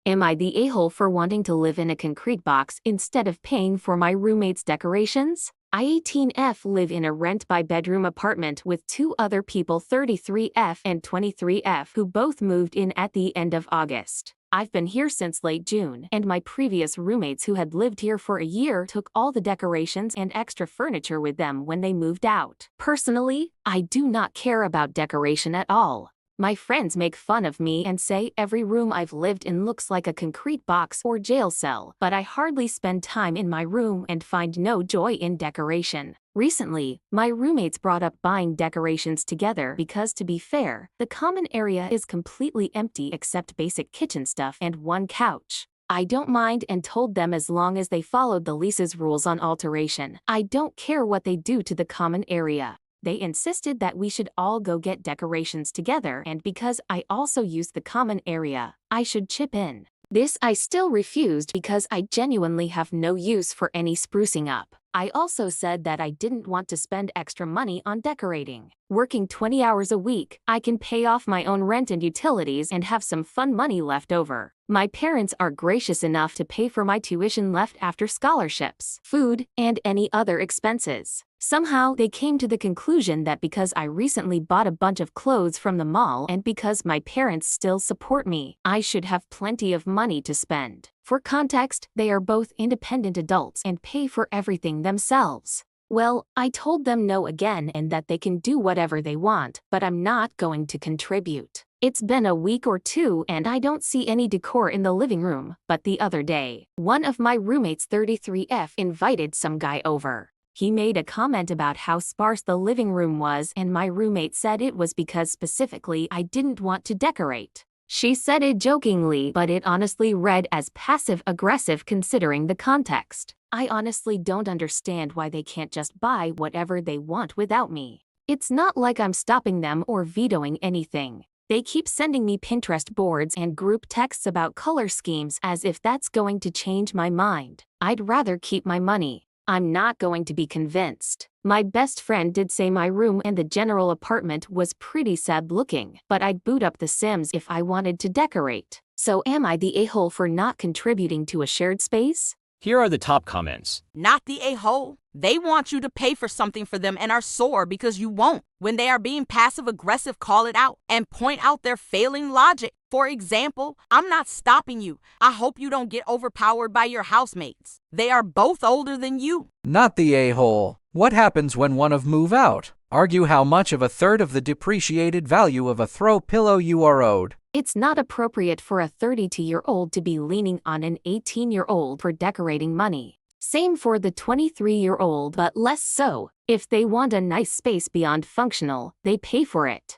Am I the a-hole for wanting to live in a concrete box instead of paying for my roommate's decorations? I 18F live in a rent-by-bedroom apartment with two other people 33F and 23F who both moved in at the end of August. I've been here since late June, and my previous roommates who had lived here for a year took all the decorations and extra furniture with them when they moved out. Personally, I do not care about decoration at all. My friends make fun of me and say every room I've lived in looks like a concrete box or jail cell, but I hardly spend time in my room and find no joy in decoration. Recently, my roommates brought up buying decorations together because, to be fair, the common area is completely empty except basic kitchen stuff and one couch. I don't mind and told them as long as they followed the lease's rules on alteration. I don't care what they do to the common area. They insisted that we should all go get decorations together, and because I also use the common area, I should chip in. This I still refused because I genuinely have no use for any sprucing up. I also said that I didn't want to spend extra money on decorating. Working 20 hours a week, I can pay off my own rent and utilities and have some fun money left over. My parents are gracious enough to pay for my tuition left after scholarships, food, and any other expenses. Somehow, they came to the conclusion that because I recently bought a bunch of clothes from the mall and because my parents still support me, I should have plenty of money to spend. For context, they are both independent adults and pay for everything themselves. Well, I told them no again and that they can do whatever they want, but I'm not going to contribute. It's been a week or two and I don't see any decor in the living room, but the other day, one of my roommates 33F invited some guy over. He made a comment about how sparse the living room was, and my roommate said it was because specifically I didn't want to decorate. She said it jokingly, but it honestly read as passive-aggressive considering the context. I honestly don't understand why they can't just buy whatever they want without me. It's not like I'm stopping them or vetoing anything. They keep sending me Pinterest boards and group texts about color schemes as if that's going to change my mind. I'd rather keep my money. I'm not going to be convinced. My best friend did say my room and the general apartment was pretty sad looking, but I'd boot up The Sims if I wanted to decorate. So am I the a-hole for not contributing to a shared space? Here are the top comments. Not the a-hole. They want you to pay for something for them and are sore because you won't. When they are being passive-aggressive, call it out and point out their failing logic. For example, I'm not stopping you. I hope you don't get overpowered by your housemates. They are both older than you. Not the a-hole. What happens when one of move out? Argue how much of a third of the depreciated value of a throw pillow you are owed. It's not appropriate for a 32-year-old to be leaning on an 18-year-old for decorating money. Same for the 23-year-old, but less so. If they want a nice space beyond functional, they pay for it.